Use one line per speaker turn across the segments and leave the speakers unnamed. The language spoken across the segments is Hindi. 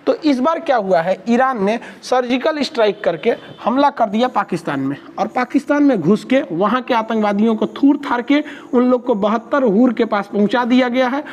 तो इस बार क्या हुआ है, ईरान ने सर्जिकल स्ट्राइक करके हमला कर दिया पाकिस्तान में, और पाकिस्तान में घुस के वहाँ के आतंकवादियों को थूर थार के उन लोग को 72 हूर के पास पहुँचा दिया गया है।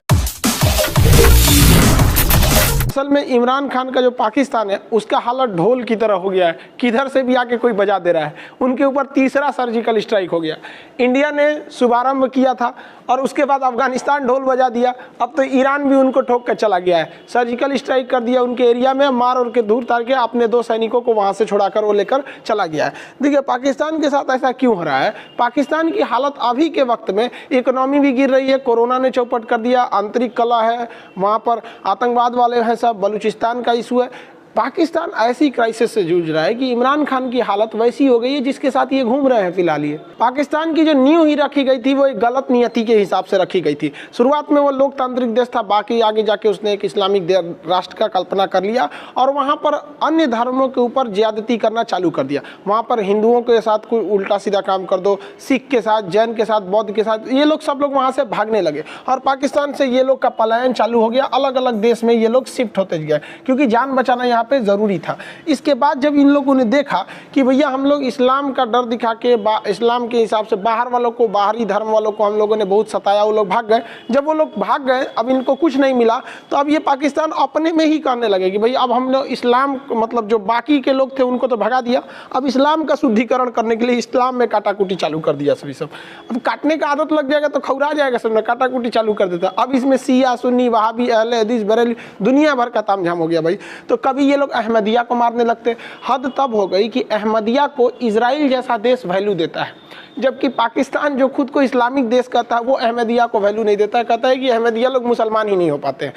असल में इमरान खान का जो पाकिस्तान है उसका हालत ढोल की तरह हो गया है, किधर से भी आके कोई बजा दे रहा है। उनके ऊपर तीसरा सर्जिकल स्ट्राइक हो गया। इंडिया ने शुभारंभ किया था और उसके बाद अफगानिस्तान ढोल बजा दिया, अब तो ईरान भी उनको ठोक कर चला गया है, सर्जिकल स्ट्राइक कर दिया उनके एरिया में, मार और के दूर तार के अपने 2 सैनिकों को वहाँ से छुड़ाकर वो लेकर चला गया है। देखिए पाकिस्तान के साथ ऐसा क्यों हो रहा है, पाकिस्तान की हालत अभी के वक्त में, इकोनॉमी भी गिर रही है, कोरोना ने चौपट कर दिया, आंतरिक कलह है, वहाँ पर आतंकवाद वाले हैं सब, बलूचिस्तान का इशू है। पाकिस्तान ऐसी क्राइसिस से जूझ रहा है कि इमरान खान की हालत वैसी हो गई है जिसके साथ ये घूम रहे हैं फिलहाल। ये पाकिस्तान की जो नींव ही रखी गई थी वो एक गलत नियति के हिसाब से रखी गई थी। शुरुआत में वो लोकतांत्रिक देश था, बाकी आगे जाके उसने एक इस्लामिक राष्ट्र का कल्पना कर लिया और वहाँ पर अन्य धर्मों के ऊपर ज्यादती करना चालू कर दिया। वहाँ पर हिंदुओं के साथ कोई उल्टा सीधा काम कर दो, सिख के साथ, जैन के साथ, बौद्ध के साथ, ये लोग सब लोग वहाँ से भागने लगे और पाकिस्तान से ये लोग का पलायन चालू हो गया। अलग अलग देश में ये लोग शिफ्ट होते गए क्योंकि जान बचाना यहाँ पे जरूरी था। इसके बाद जब इन लोगों ने देखा कि भैया हम लोग इस्लाम का डर दिखा के इस्लाम के हिसाब से बाहर वालों को, बाहरी धर्म वालों को हम लोगों ने बहुत सताया, वो लोग भाग गए। जब वो लोग भाग गए, अब इनको कुछ नहीं मिला, तो अब ये पाकिस्तान अपने में ही कहने लगे कि भाई अब हम लोग इस्लाम, मतलब जो बाकी के लोग थे उनको तो भगा दिया, अब इस्लाम का शुद्धिकरण करने के लिए इस्लाम में काटाकुटी चालू कर दिया। सभी सब अब काटने का आदत लग जाएगा तो खौरा जाएगा, सब में काटाकुटी चालू कर देता। अब इसमें शिया, सुन्नी, वहाबी, अहले हदीस, बरेली, दुनिया भर का तामझाम हो गया भाई। तो कभी ये लोग अहमदिया को मारने लगते। हद तब हो गई कि अहमदिया को इजराइल जैसा देश वैल्यू देता है, जबकि पाकिस्तान जो खुद को इस्लामिक देश कहता है वो अहमदिया को वैल्यू नहीं देता है। कहता है कि अहमदिया लोग मुसलमान ही नहीं हो पाते हैं।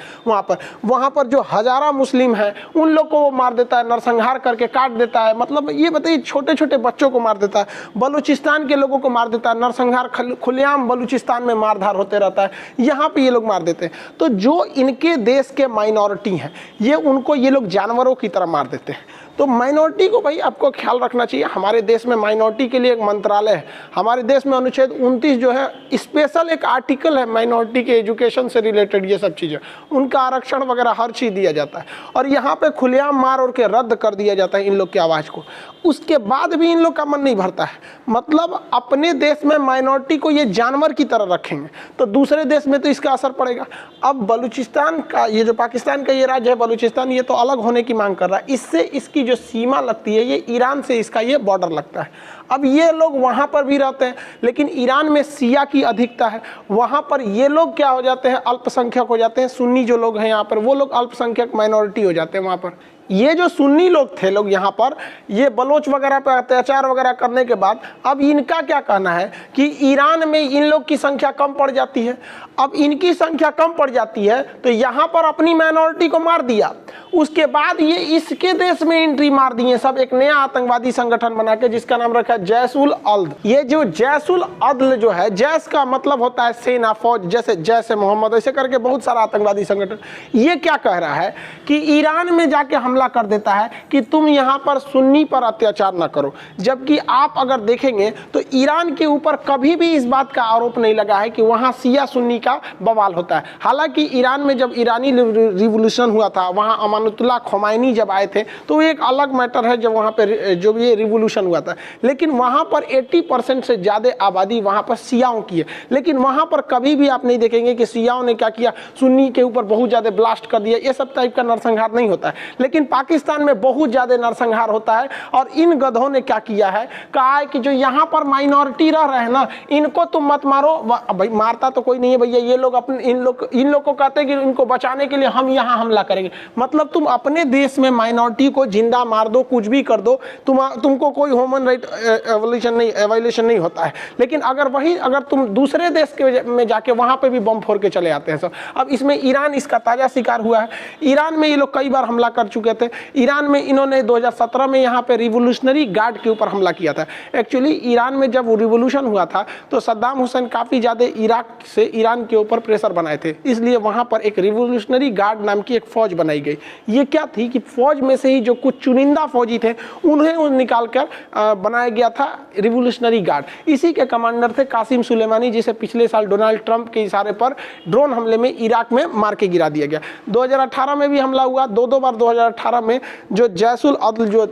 वहाँ पर जो हजारा मुस्लिम हैं उन लोग को वो मार देता है, नरसंहार करके काट देता है। मतलब ये बताइए, छोटे छोटे बच्चों को मार देता है, बलूचिस्तान के लोगों को मार देता है, नरसंहार खुलेआम बलूचिस्तान में मारधार होते रहता है, यहाँ पे ये लोग मार देते हैं। तो जो इनके देश के माइनॉरिटी हैं ये उनको ये लोग जानवरों की तरह मार देते हैं। तो माइनॉरिटी को भाई आपको ख्याल रखना चाहिए। हमारे देश में माइनॉरिटी के लिए एक मंत्रालय है, हमारे देश में अनुच्छेद 29 जो है स्पेशल एक आर्टिकल है माइनॉरिटी के एजुकेशन से रिलेटेड, ये सब चीज़ें, उनका आरक्षण वगैरह हर चीज़ दिया जाता है और यहाँ पे खुलेआम मार और के रद्द कर दिया जाता है इन लोग की आवाज़ को। उसके बाद भी इन लोग का मन नहीं भरता है। मतलब अपने देश में माइनॉरिटी को ये जानवर की तरह रखेंगे तो दूसरे देश में तो इसका असर पड़ेगा। अब बलूचिस्तान का, ये जो पाकिस्तान का ये राज्य है बलूचिस्तान, ये तो अलग होने की मांग कर रहा है। इससे इसकी जो सीमा लगती है ये ईरान से इसका ये बॉर्डर लगता है। अब ये लोग वहाँ पर भी रहते हैं लेकिन ईरान में शिया की अधिकता है, वहाँ पर ये लोग क्या हो जाते हैं, अल्पसंख्यक हो जाते हैं। सुन्नी जो लोग हैं यहाँ पर वो लोग अल्पसंख्यक माइनॉरिटी हो जाते हैं वहाँ पर। ये जो सुन्नी लोग थे लोग यहाँ पर, ये बलोच वगैरह पर अत्याचार वगैरह करने के बाद अब इनका क्या कहना है कि ईरान में इन लोग की संख्या कम पड़ जाती है। अब इनकी संख्या कम पड़ जाती है तो यहाँ पर अपनी माइनॉरिटी को मार दिया, उसके बाद ये इसके देश में एंट्री मार दिए सब, एक नया आतंकवादी संगठन बना के जिसका नाम रखा है जैश-उल अदल। ये जो जैश-उल अदल जो है, जैश का मतलब होता है सेना, फौज, जैसे जैश मोहम्मद, ऐसे करके बहुत सारा आतंकवादी संगठन। ये क्या कह रहा है कि ईरान में जाके हमला कर देता है कि तुम यहाँ पर सुन्नी पर अत्याचार ना करो, जबकि आप अगर देखेंगे तो ईरान के ऊपर कभी भी इस बात का आरोप नहीं लगा है कि वहाँ शिया सुन्नी का बवाल होता है। हालांकि ईरान में जब ईरानी रिवोल्यूशन हुआ था, वहाँ अमानुल्लाह खोमैनी जब आए थे तो एक अलग मैटर है जब वहाँ पे जो भी ये रिवोल्यूशन हुआ था, लेकिन वहाँ पर 80% से ज़्यादा आबादी वहाँ पर शियाओं की है। लेकिन वहाँ पर कभी भी आप नहीं देखेंगे कि शियाओं ने क्या किया, सुन्नी के ऊपर बहुत ज़्यादा ब्लास्ट कर दिया, ये सब टाइप का नरसंहार नहीं होता है। लेकिन पाकिस्तान में बहुत ज़्यादा नरसंहार होता है और इन गधों ने क्या किया है, कहा है कि जो यहाँ पर माइनॉरिटी रह रहे हैं ना, इनको तुम मत मारो। भाई मारता तो कोई नहीं है भैया, ये लोग अपने इन लोग को कहते हैं कि इनको बचाने के लिए हम यहाँ हमला करेंगे। मतलब तुम अपने देश में माइनॉरिटी को जिंदा मार दो, कुछ भी कर दो, तुमको कोई ह्यूमन राइट एवोल्यूशन नहीं होता है। लेकिन अगर तुम दूसरे देश के में जाके वहाँ पे भी बम फोड़ के चले आते हैं सब। अब इसमें ईरान इसका ताज़ा शिकार हुआ है। ईरान में ये लोग कई बार हमला कर चुके थे। ईरान में इन्होंने 2017 में यहाँ पे रिवोल्यूशनरी गार्ड के ऊपर हमला किया था। एक्चुअली ईरान में जब रिवोल्यूशन हुआ था तो सद्दाम हुसैन काफ़ी ज़्यादा इराक से ईरान के ऊपर प्रेशर बनाए थे, इसलिए वहाँ पर एक रिवोल्यूशनरी गार्ड नाम की एक फौज बनाई गई। ये क्या थी कि फौज में से ही जो कुछ चुनिंदा फौजी थे उन्हें निकाल कर बनाया गया था रिवोल्यूशनरी गार्ड। इसी के कमांडर थे कासिम सुलेमानी, जिसे पिछले साल डोनाल्ड ट्रंप के इशारे पर ड्रोन हमले में इराक में मार के गिरा दिया गया। 2018 में भी हमला हुआ, दो बार 2018 में जो जैसुल अदल जो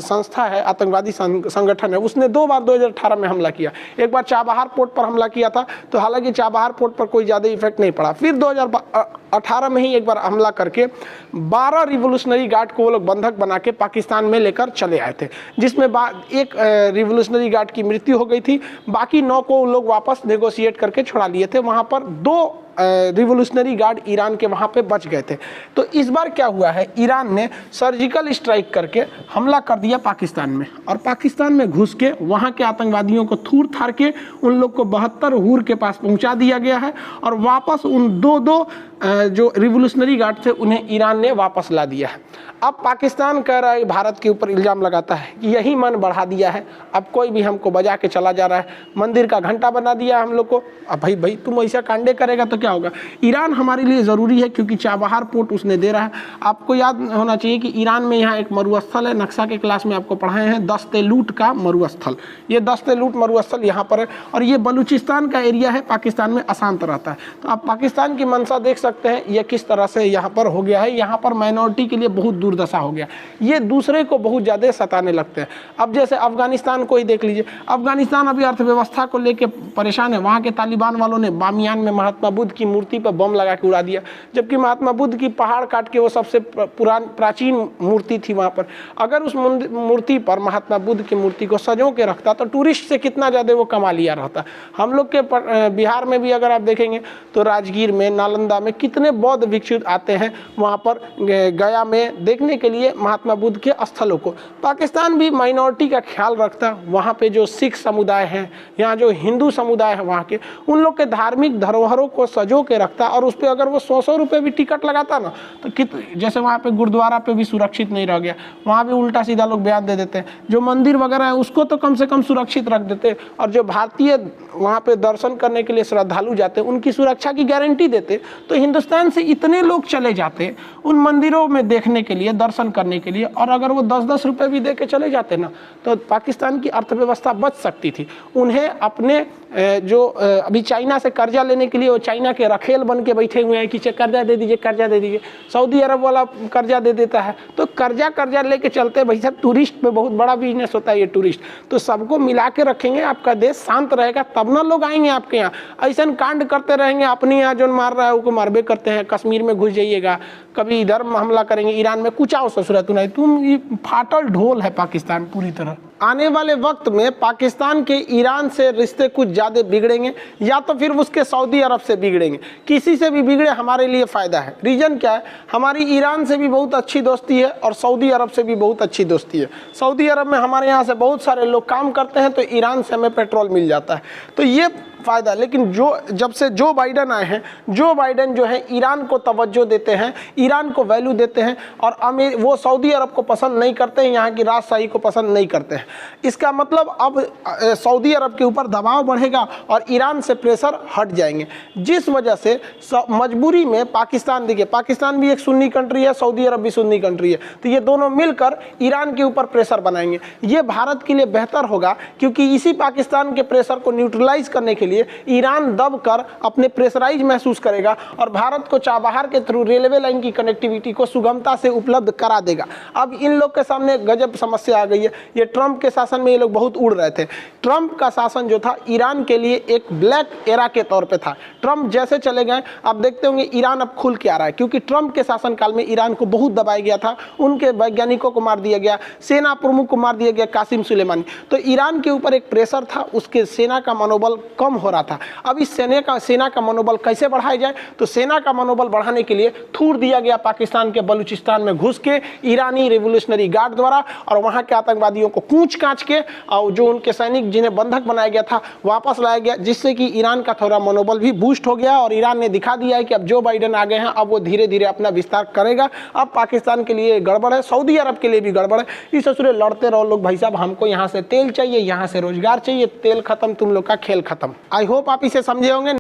संस्था है, आतंकवादी संगठन है, उसने 2 बार 2018 में हमला किया। एक बार चाबहार पोर्ट पर हमला किया था, तो हालांकि चाबहार पोर्ट पर कोई ज़्यादा इफेक्ट नहीं पड़ा। फिर 2018 में ही एक बार हमला करके 12 रिवोल्यूशनरी गार्ड को वो लोग बंधक बना के पाकिस्तान में लेकर चले आए थे, जिसमें एक रिवोल्यूशनरी गार्ड की मृत्यु हो गई थी। बाकी 9 को लोग वापस नेगोशिएट करके छुड़ा लिए थे। वहाँ पर 2 रिवोल्यूशनरी गार्ड ईरान के वहाँ पे बच गए थे। तो इस बार क्या हुआ है, ईरान ने सर्जिकल स्ट्राइक करके हमला कर दिया पाकिस्तान में, और पाकिस्तान में घुस के वहाँ के आतंकवादियों को थूर थार के उन लोग को 72 हूर के पास पहुँचा दिया गया है, और वापस उन दो जो रिवोल्यूशनरी गार्ड थे उन्हें ईरान ने वापस ला दिया है। अब पाकिस्तान कह रहा है, भारत के ऊपर इल्ज़ाम लगाता है कि यही मन बढ़ा दिया है, अब कोई भी हमको बजा के चला जा रहा है, मंदिर का घंटा बना दिया हम लोग को। अब भाई तुम ऐसा कांडे करेगा तो क्या होगा। ईरान हमारे लिए ज़रूरी है क्योंकि चाबहार पोर्ट उसने दे रहा है। आपको याद होना चाहिए कि ईरान में यहाँ एक मरुस्थल है, नक्शा के क्लास में आपको पढ़ाए हैं, दस्त-ए-लूट का मरुस्थल। ये दस्त-ए-लूट मरुस्थल यहाँ पर है, और ये बलूचिस्तान का एरिया है, पाकिस्तान में अशांत रहता है। तो आप पाकिस्तान की मंशा देख सकते हैं ये किस तरह से यहाँ पर हो गया है। यहाँ पर माइनॉरिटी के लिए बहुत दुर्दशा हो गया, ये दूसरे को बहुत ज़्यादा सताने लगते हैं। अब जैसे अफगानिस्तान को ही देख लीजिए, अफगानिस्तान अभी अर्थव्यवस्था को लेकर परेशान है। वहाँ के तालिबान वालों ने बामियान में महात्मा बुद्ध की मूर्ति पर बम लगा के उड़ा दिया, जबकि महात्मा बुद्ध की पहाड़ काट के वो सबसे प्राचीन मूर्ति थी वहाँ पर। अगर उस मूर्ति पर, महात्मा बुद्ध की मूर्ति को सजो के रखता तो टूरिस्ट से कितना ज़्यादा वो कमा लिया रहता। हम लोग के बिहार में भी अगर आप देखेंगे तो राजगीर में, नालंदा में कितने बौद्ध भिक्षु आते हैं वहाँ पर, गया में देखने के लिए महात्मा बुद्ध के स्थलों को। पाकिस्तान भी माइनॉरिटी का ख्याल रखता, वहाँ पे जो सिख समुदाय हैं, यहाँ जो हिंदू समुदाय है वहाँ के, उन लोग के धार्मिक धरोहरों को सजो के रखता, और उस पर अगर वो 100 रुपये भी टिकट लगाता ना तो जैसे वहाँ पे गुरुद्वारा पे भी सुरक्षित नहीं रह गया, वहाँ भी उल्टा सीधा लोग बयान दे देते हैं। जो मंदिर वगैरह है उसको तो कम से कम सुरक्षित रख देते, और जो भारतीय वहाँ पे दर्शन करने के लिए श्रद्धालु जाते उनकी सुरक्षा की गारंटी देते। तो हिंदुस्तान से इतने लोग चले जाते उन मंदिरों में देखने के लिए, दर्शन करने के लिए, और अगर वो 10-10 रुपये भी दे के चले जाते ना तो पाकिस्तान की अर्थव्यवस्था बच सकती थी। उन्हें अपने जो अभी चाइना से कर्जा लेने के लिए वो चाइना के रखेल बन के बैठे हुए हैं कि कर्जा दे दीजिए, कर्जा दे दीजिए। सऊदी अरब वाला कर्जा दे देता है, तो कर्जा लेके चलते। भाई साहब, टूरिस्ट में बहुत बड़ा बिजनेस होता है ये टूरिस्ट, तो सबको मिला के रखेंगे, आपका देश शांत रहेगा तब ना लोग आएंगे आपके यहाँ। ऐसा कांड करते रहेंगे, अपने यहाँ जो मार रहा है उसको मारबे करते हैं। कश्मीर में घुस जाइएगा, कभी इधर हमला करेंगे, ईरान में कुछ आओ ससुरा तू नहीं, तुम ये फाटल ढोल है पाकिस्तान पूरी तरह। आने वाले वक्त में पाकिस्तान के ईरान से रिश्ते कुछ ज़्यादा बिगड़ेंगे, या तो फिर उसके सऊदी अरब से बिगड़ेंगे। किसी से भी बिगड़े हमारे लिए फ़ायदा है। रीज़न क्या है, हमारी ईरान से भी बहुत अच्छी दोस्ती है और सऊदी अरब से भी बहुत अच्छी दोस्ती है। सऊदी अरब में हमारे यहाँ से बहुत सारे लोग काम करते हैं, तो ईरान से हमें पेट्रोल मिल जाता है, तो ये फ़ायदा। लेकिन जब से जो बाइडन आए हैं, जो बाइडन जो है ईरान को तवज्जो देते हैं, ईरान को वैल्यू देते हैं, और वो सऊदी अरब को पसंद नहीं करते हैं, यहाँ की राजशाही को पसंद नहीं करते हैं। इसका मतलब अब सऊदी अरब के ऊपर दबाव बढ़ेगा और ईरान से प्रेशर हट जाएंगे, जिस वजह से मजबूरी में पाकिस्तान, देखिए पाकिस्तान भी एक सुन्नी कंट्री है, सऊदी अरब भी सुन्नी कंट्री है, तो ये दोनों मिलकर ईरान के ऊपर प्रेशर बनाएंगे। ये भारत के लिए बेहतर होगा, क्योंकि इसी पाकिस्तान के प्रेशर को न्यूट्रलाइज करने के लिए ईरान दबकर अपने प्रेशराइज महसूस करेगा और भारत को चाबहार के थ्रू रेलवे लाइन की कनेक्टिविटी को सुगमता से उपलब्ध करा देगा। अब इन लोग के सामने गजब समस्या आ गई है। ये ट्रंप के शासन में ये लोग बहुत उड़ रहे थे। ट्रंप का शासन जो था ईरान के लिए एक ब्लैक एरा के तौर पे था। ट्रंप जैसे चले गए, आप देखते होंगे ईरान अब खुल के आ रहा है, क्योंकि ट्रंप के शासनकाल में ईरान को बहुत दबाया गया था, उनके वैज्ञानिकों को मार दिया गया, सेना प्रमुख को मार दिया गया, कासिम सुलेमानी। तो ईरान के ऊपर एक प्रेशर था, उसके सेना का मनोबल कम हो रहा था। अब इस सेना का मनोबल कैसे बढ़ाया जाए, तो सेना का मनोबल बढ़ाने के लिए थूर दिया गया पाकिस्तान के बलूचिस्तान में घुस के ईरानी रिवोल्यूशनरी गार्ड द्वारा, और वहां के आतंकवादियों को कूच कांच के, और जो उनके सैनिक जिन्हें बंधक बनाया गया था वापस लाया गया, जिससे कि ईरान का थोड़ा मनोबल भी बूस्ट हो गया। और ईरान ने दिखा दिया है कि अब जो बाइडन आ गए हैं, अब वो धीरे धीरे अपना विस्तार करेगा। अब पाकिस्तान के लिए गड़बड़ है, सऊदी अरब के लिए भी गड़बड़ है। इस ससुरे लड़ते रहो लोग, भाई साहब हमको यहाँ से तेल चाहिए, यहाँ से रोजगार चाहिए, तेल खत्म, तुम लोग का खेल खत्म। आई होप आप इसे समझे होंगे।